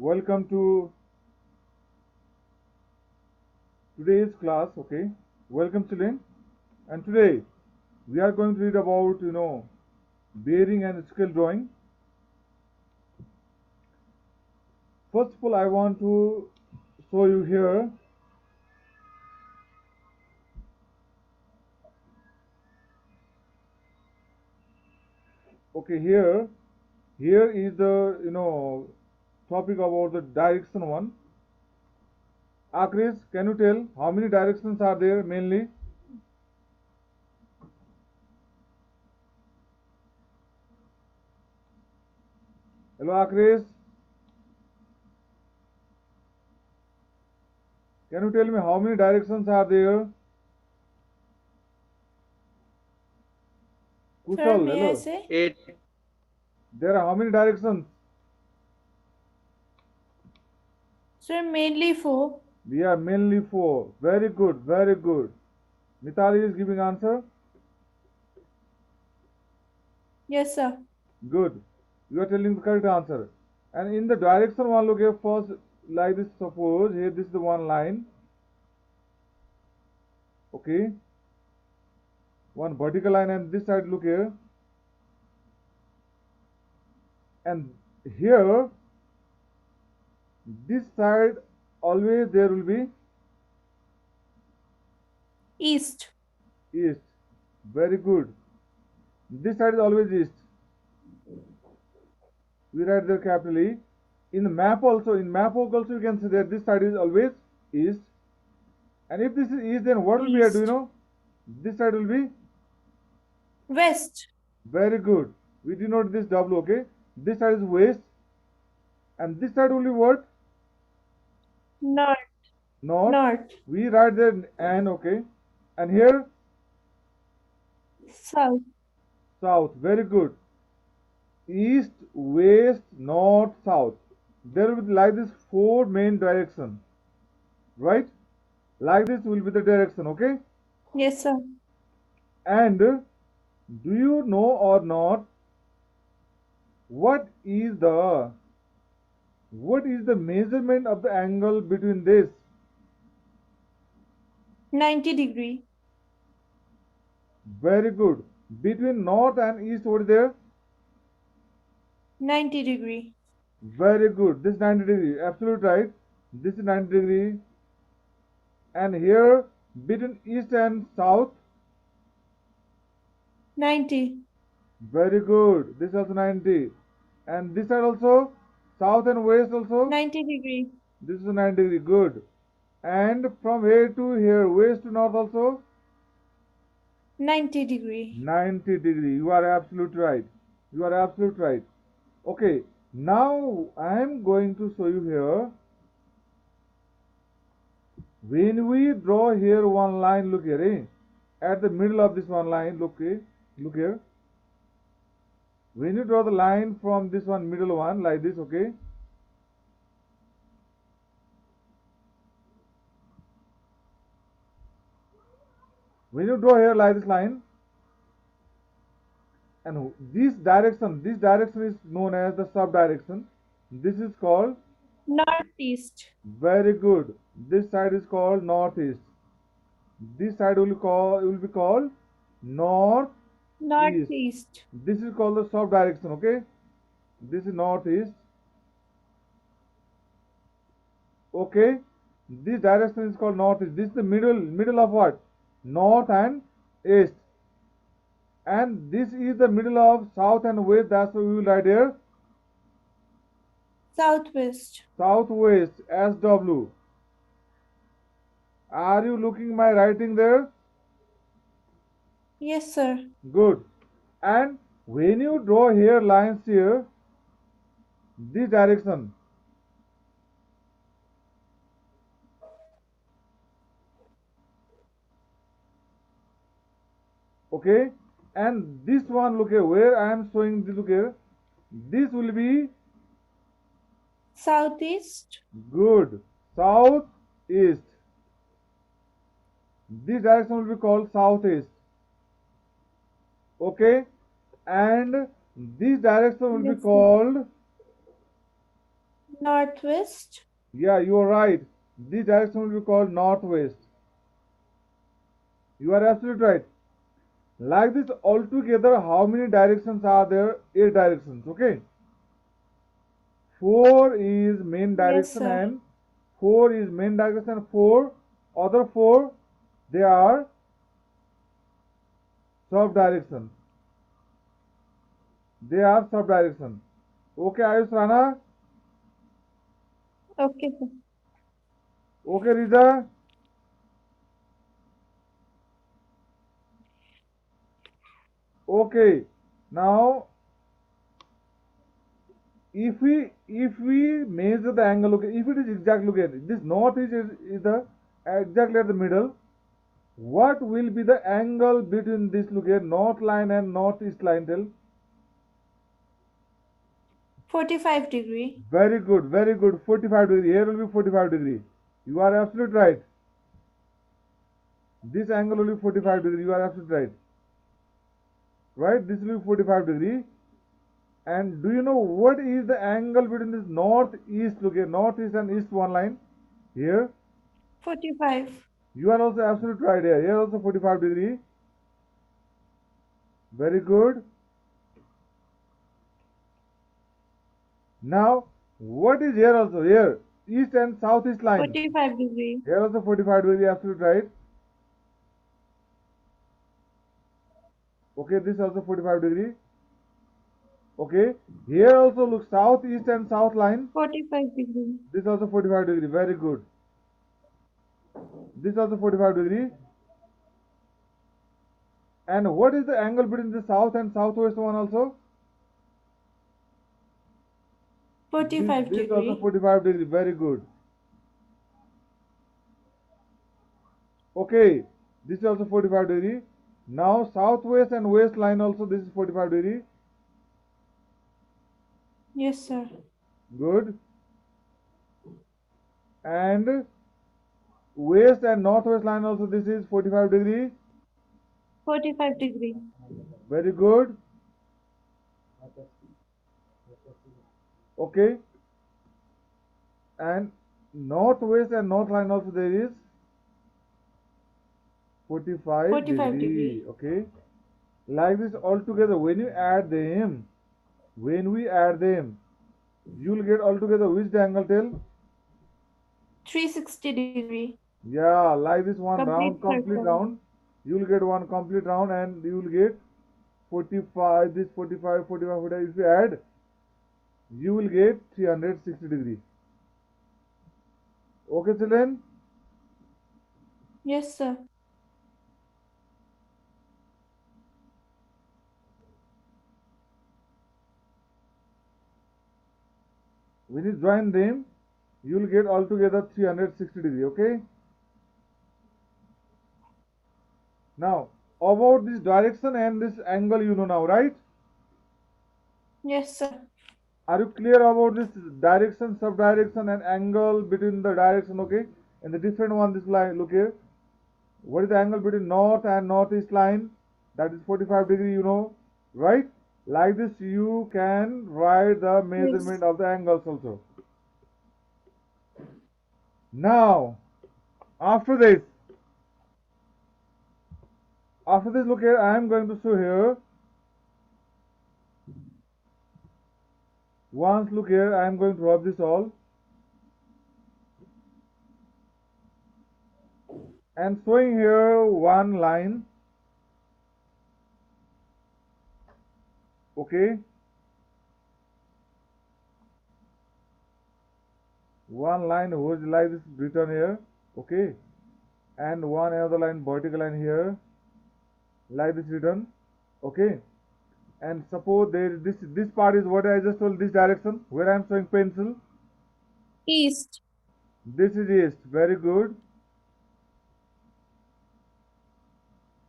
Welcome to today's class. Okay, welcome children. And today we are going to read about bearing and scale drawing. First of all, I want to show you here. Okay, here is the topic about the direction one. Akris, can you tell how many directions are there mainly? Hello, Akris. Can you tell me how many directions are there? Sir, Kushal, may I hello. say? Eight. There are how many directions? Sir, mainly four. We are mainly four. Very good, very good. Mitali is giving answer. Yes, sir. Good. You are telling the correct answer. And in the direction one, look here first, like this. Suppose here this is the one line. Okay. One vertical line, and this side look here. And here, this side always there will be East. east. Very good. This side is always east. We write there capitally. In the map also, you can see that this side is always east. And if this is east, then what will be here? Do you East. know? This side will be West. very good. We denote this W, okay? This side is west, and this side will be what? North. North. North. We write there N, okay? And here South. south. Very good. East, west, north, south. There will be like this four main directions, right? Like this will be the direction, okay? Yes, sir. And do you know or not what is the measurement of the angle between this? 90 degree. Very good. Between north and east, what is there? 90 degree. Very good. This 90 degree. Absolute right. This is 90 degree. And here between east and south. 90. Very good. This is also 90. And this side also. South and west also. 90 degree. This is 90 degree. Good. And from here to here, west to north also. 90 degree. 90 degree. You are absolute right. You are absolute right. Okay. Now I am going to show you here. When we draw here one line, look here, at the middle of this one line, look here. When you draw the line from this one middle one like this, okay. When you draw here like this line, and this direction is known as the subdirection. This is called Northeast. very good. This side is called northeast. This side will be called northeast. Northeast. This is called the subdirection, okay. This is northeast. Okay, this direction is called northeast. This is the middle of what? North and east. And this is the middle of south and west. That's why we will write here Southwest. southwest, SW. Are you looking my writing there? Yes, sir. Good. And when you draw here lines here, this direction, okay, and this one, look here, where I am showing this, look here, this will be Southeast. good, southeast. This direction will be called southeast, okay, and this direction will be Yes, sir. called Northwest. Yeah, you are right. This direction will be called northwest. You are absolutely right. Like this altogether, how many directions are there? 8 directions, okay? 4 is main Yes, direction sir. and 4 is main direction. 4 other 4 they are sub direction. They are sub direction. Okay, Ayush Rana. Okay, sir. Okay, Riza. Okay. Now, if we measure the angle, okay, if it is exactly, look at this north is the exactly at the middle. What will be the angle between this, look at north line and northeast line? Tell. 45 degree. Very good, very good. 45 degree. Here will be 45 degree. You are absolutely right. This angle will be 45 degree. You are absolutely right. Right? This will be 45 degree. And do you know what is the angle between this northeast? Look here, northeast and east one line. Here. 45. You are also absolutely right here. Here also 45 degree. Very good. Now, what is here also? Here. East and southeast line. 45 degree. Here also 45 degree. Absolutely right. Okay, this also 45 degree. Okay, here also look south, east and south line. 45 degree. This also 45 degree. Very good. This also 45 degree. And what is the angle between the south and southwest one also? 45 This also degree. 45 degree. Very good. Okay, this is also 45 degree. Now southwest and west line also this is 45 degree. Yes, sir. Good. And west and northwest line also this is 45 degree. 45 degree. Very good. Okay. And northwest and north line also there is 45 45 degree. degree. Okay. Like this altogether, when you add them, when we add them, you'll get altogether which angle? Tell. 360 degree. Yeah, like this one Complete round, complete circle. round. You'll get one complete round and you'll get 45, this 45, 45, 45. If you add, you will get 360 degree. Okay, children? Yes, sir. When you join them, you'll get altogether 360 degree. Okay? Now, about this direction and this angle you know now, right? Yes, sir. Are you clear about this direction, subdirection and angle between the direction, okay? And the different one, this line, look here. What is the angle between north and northeast line? That is 45 degree, you know, right? Like this, you can write the Yes. measurement of the angles also. Now, after this, look here, I am going to show here. Once, look here, I am going to rub this all. And showing here one line. Okay. One line whose like this written here. Okay. And one another line, vertical line here. Like this written. Okay. And suppose there this part is what I just told, this direction where I am showing pencil. East. This is east. Very good.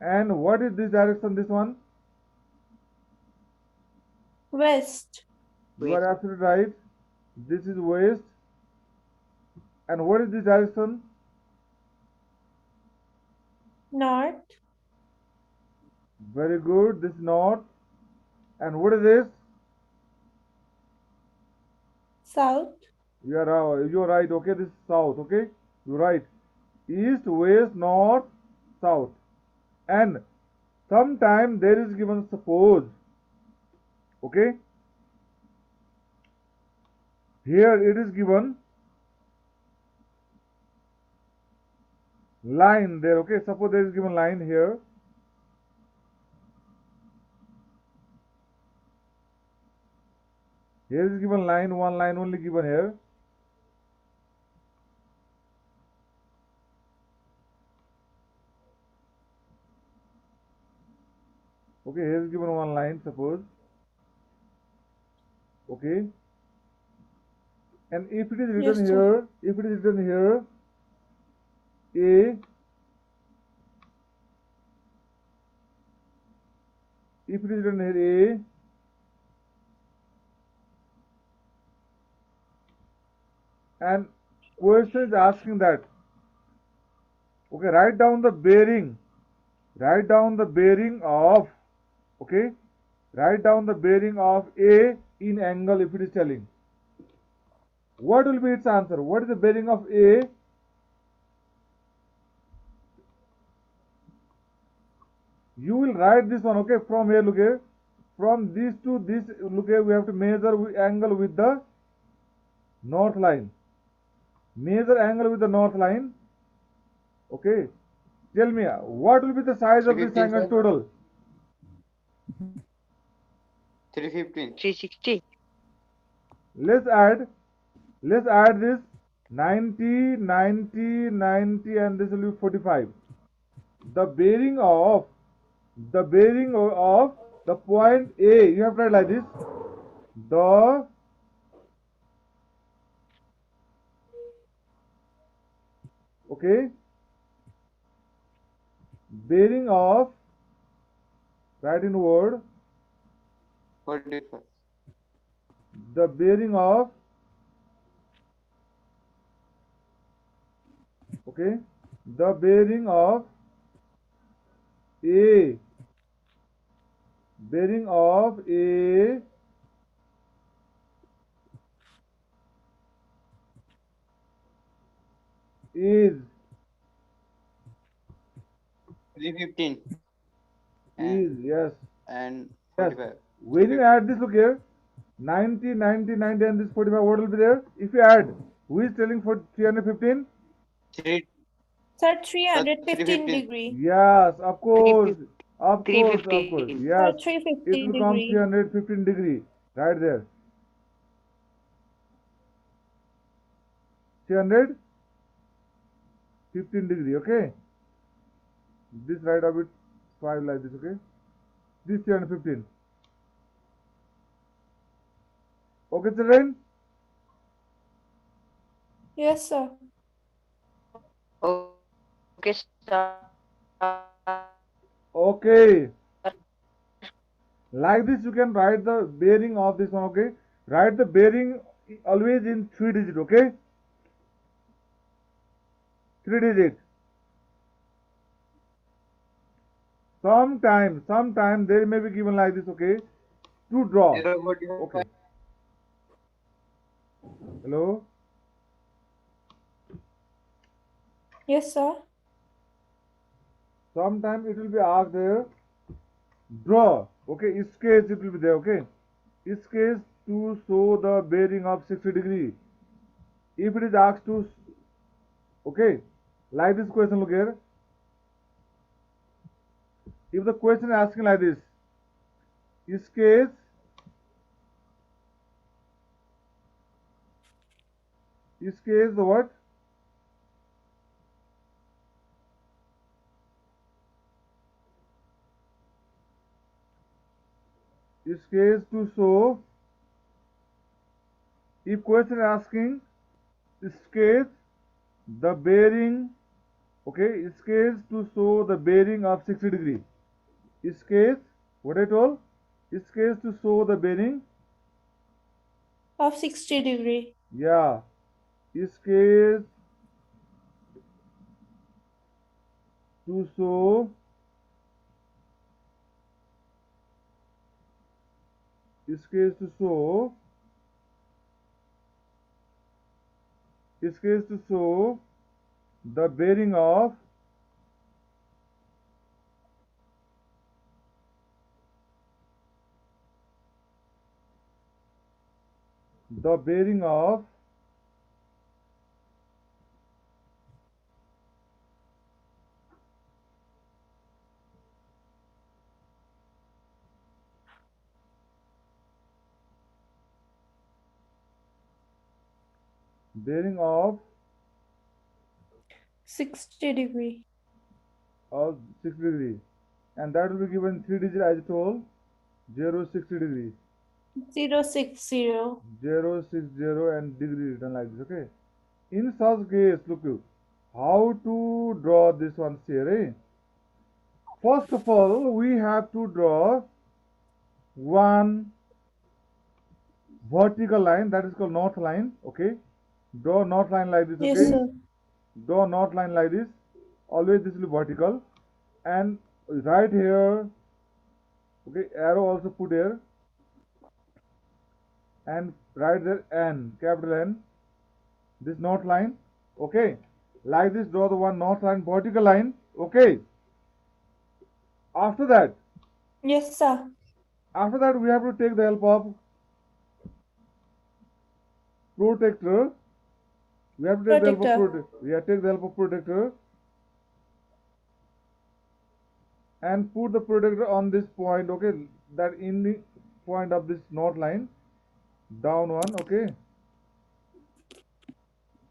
And what is this direction? This one. West. You are absolutely right. This is west. And what is this direction? North. Very good. This is north. And what is this? South. You're right. Okay, this is south. Okay, you're right. East, west, north, south. And sometime there is given suppose. Okay, here it is given line there. Okay, suppose there is given line here. Here is given line, one line only given here. Okay, here is given one line, suppose. Okay, and if it is Yes, written sir. here, if it is written here, A, if it is written here A, and question is asking that, okay, write down the bearing of, okay, write down the bearing of A in angle if it is telling. What will be its answer? What is the bearing of A? You will write this one, okay, from here, look here. From this to this, look here, we have to measure angle with the north line. Measure angle with the north line. Okay. Tell me, what will be the size of this 315, angle sir. total? 315. 360. Let's add this 90, 90, 90, and this will be 45. The bearing of the point A, you have to write like this. The okay, bearing of, write in word, 45. the bearing of, okay, the bearing of A, bearing of A is 315 yes. and Yes. 45. When you add this, look here, 90, 90, 90, and this 45, what will be there? If you add, who is telling for 315? 3, Sir, 315 315. degree. Yes, of course. Of course, of course. 315. Yes. Sir, It 315 will come degree. 315 degree. Right there. 315 degree, okay? This right of it 5 like this, okay? This 315. Okay, children? Yes, sir. Okay, sir. Okay. Like this, you can write the bearing of this one, okay? Write the bearing always in 3 digit, okay? 3 digit. Sometime they may be given like this, okay? To draw. 045. Okay. Hello? Yes, sir. Sometime it will be asked there, draw. Okay, sketch it will be there, okay? Sketch to show the bearing of 60 degree. If it is asked to, okay, like this question, look here. If the question is asking like this, sketch the what? Sketch to show. If question asking, sketch the bearing, okay, sketch to show the bearing of 60 degree. Sketch, what I told? Sketch to show the bearing, Of 60 degree. yeah. Sketch to show scale to show the bearing of the bearing of bearing of 60 degree. 60 degree, and that will be given 3 digit as I told 060 degree 060. 060 and degree written like this. Okay, in such case, look you how to draw this one here. Eh? First of all, we have to draw one vertical line, that is called north line. Okay, draw north line like this. Yes, Okay, sir. draw north line like this. Always this will be vertical, and right here. Okay, arrow also put here, and right there N, capital N, this north line. Okay, like this, draw the one north line, vertical line. Okay, after that Yes, sir. we have to take the help of protractor. We have to take the help of Protector. we have to take the help of protractor and put the protractor on this point. Okay, that in the point of this north line, down one. Okay,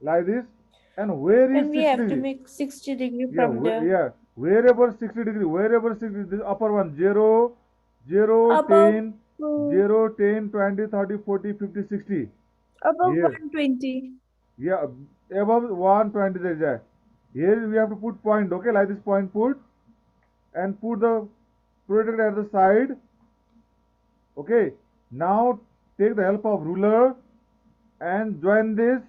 like this. And where is And we 60 have to degree? make 60 degree Yeah, from there. yeah. Wherever 60 degree, wherever 60, this upper one, 0, 0, Above, 10, uh, 0, 10, 20, 30, 40, 50, 60. above Here, 120. yeah, above 120 there is a. Here we have to put point, okay, like this point put, and put the protractor at the side. Okay, now take the help of ruler and join this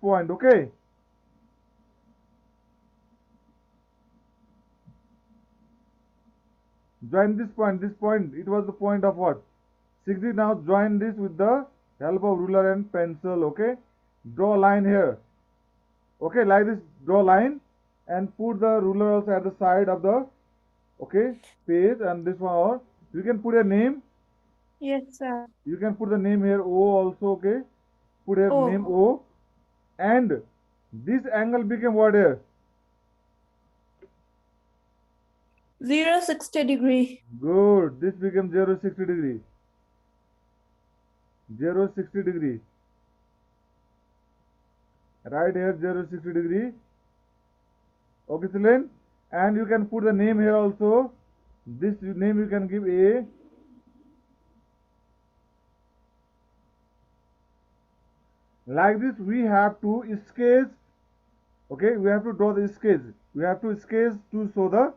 point. Okay, join this point, it was the point of what, 60. Now join this with the help of ruler and pencil. Okay, draw a line here. Okay, like this, draw a line and put the ruler also at the side of the, okay, page, and this one, or you can put a name, Yes, sir. you can put the name here O also. Okay, put here name Oh, O, and this angle became what here? 060 degree. Good, this becomes 060 degree, 060 degree, right here 060 degree. Okay, children, and you can put the name here also. This name you can give A. Like this, we have to sketch. Okay, we have to draw the sketch. We have to sketch to show the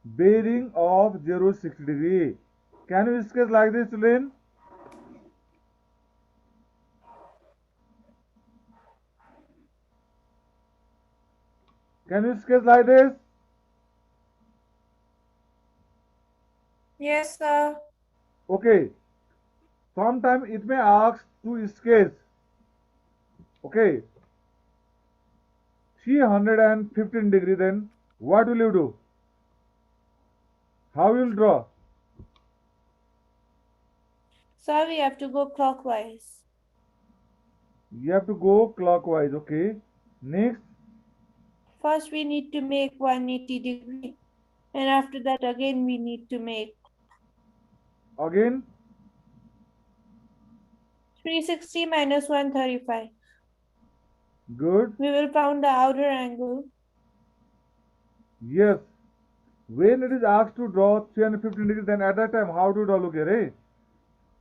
bearing of 060 degree. Can you sketch like this, children? Can you sketch like this? Yes, sir. Okay. Sometimes it may ask to sketch. Okay. 315 degree. Then what will you do? How will you draw? Sir, we have to go clockwise. You have to go clockwise. Okay. Next. First, we need to make 180 degree. And after that, again, we need to make Again. 360 minus 135. Good. We will found the outer angle. Yes. When it is asked to draw 315 degree, then at that time, how to draw? Look here, eh?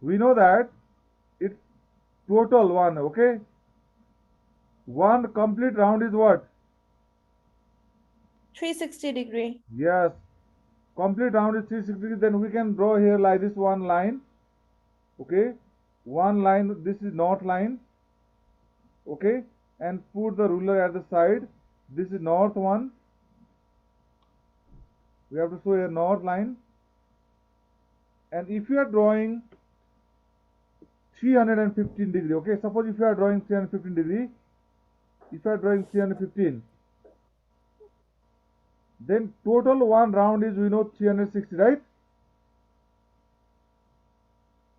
We know that it's total one, okay? One complete round is what? 360 degree. Yes. Complete round is 360 degree. Then we can draw here like this one line, okay? One line, this is north line, okay? And put the ruler at the side. This is north one. We have to show a north line. And if you are drawing 315 degree. Okay, suppose if you are drawing 315 degree, if you are drawing 315, then total one round is, we know, 360, right?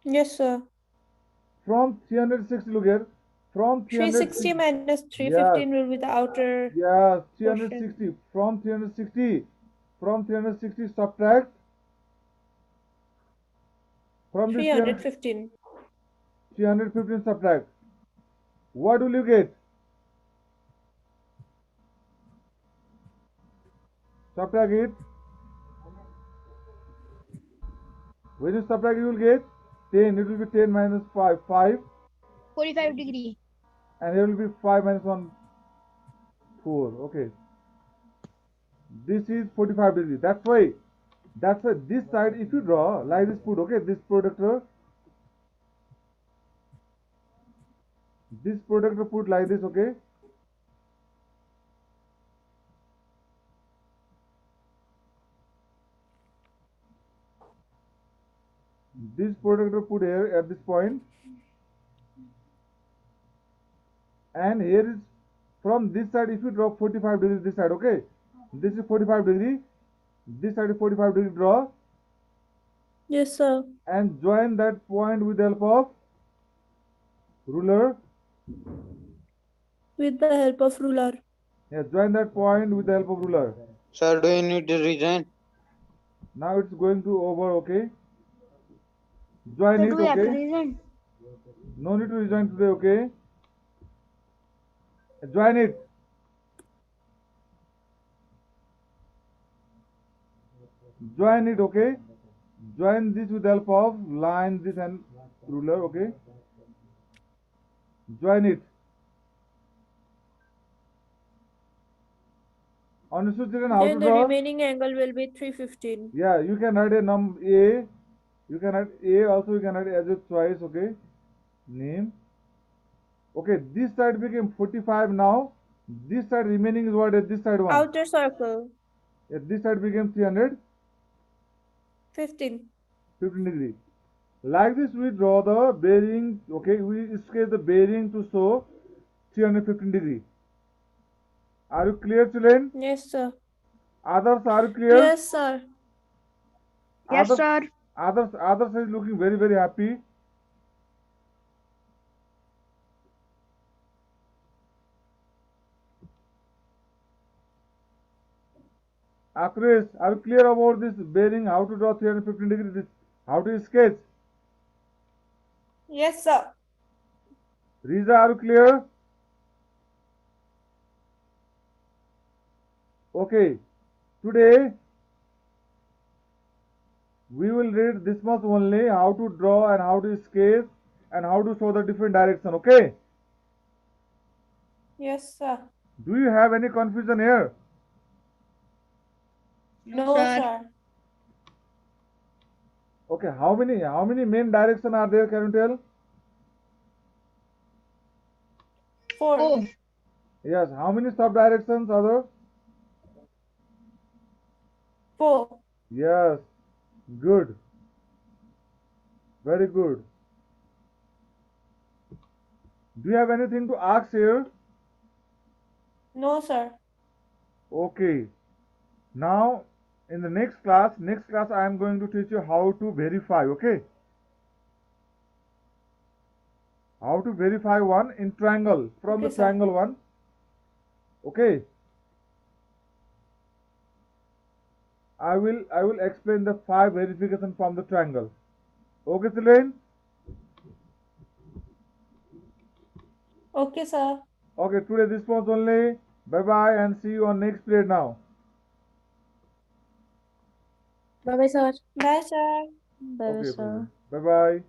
Yes, sir. From 360, look here, from 360 360, minus yes, 315 will be the outer yes, portion. 360, from 360, from 360 subtract, from this 315. 315 subtract, what will you get? Subtract it. When you subtract, you will get 10. It will be 10 minus 5, 5. 45 degree. And here will be 5 minus 1, 4. Okay. This is 45 degrees. That's why this side, if you draw like this, put, okay, this protector put like this, okay. This protector put here at this point, and here is from this side, if you draw 45 degrees this side, okay, this is 45 degree, this side is 45 degree, draw Yes, sir. and join that point with the help of ruler. With the help of ruler. Yeah, join that point with the help of ruler. Sir, do you need to resign? Now it's going to over, okay. Join So it, do we have to okay. reason? No need to rejoin today, okay. Join it. Join it, okay. Join this with the help of line, this and ruler, okay. Join it. Understood, children, how to Then the draw? remaining angle will be 315. Yeah, you can write a number A. You can write A also, you can write as a choice, okay. Name. Okay, this side became 45 now. This side remaining is what? This side one. Outer circle. Yeah, this side became 315 15. degree. Like this, we draw the bearing. Okay, we sketch the bearing to show 315 degree. Are you clear, children? Yes, sir. Others, are you clear? Yes, sir. Yes, Others, sir. others is looking very, very happy. Akres, are you clear about this bearing? How to draw 315 degree? This, how to sketch? Yes, sir. Riza, are you clear? Okay, today we will read this much only, how to draw and how to sketch and how to show the different direction, okay? Yes, sir. Do you have any confusion here? No, sir. sir. Okay, how many main direction are there, can you tell? 4. Oh, Yes, how many sub directions are there? 4. Yes, good. Very good. Do you have anything to ask here? No, sir. Okay. Now, in the next class I am going to teach you how to verify, okay? How to verify one in triangle, from Okay, the sir. triangle one. Okay. I will explain the 5 verification from the triangle. Okay, children? Okay, sir. Okay, today this was only. Bye bye and see you on next period now. bye bye, sir. Bye, sir. Okay, bye bye.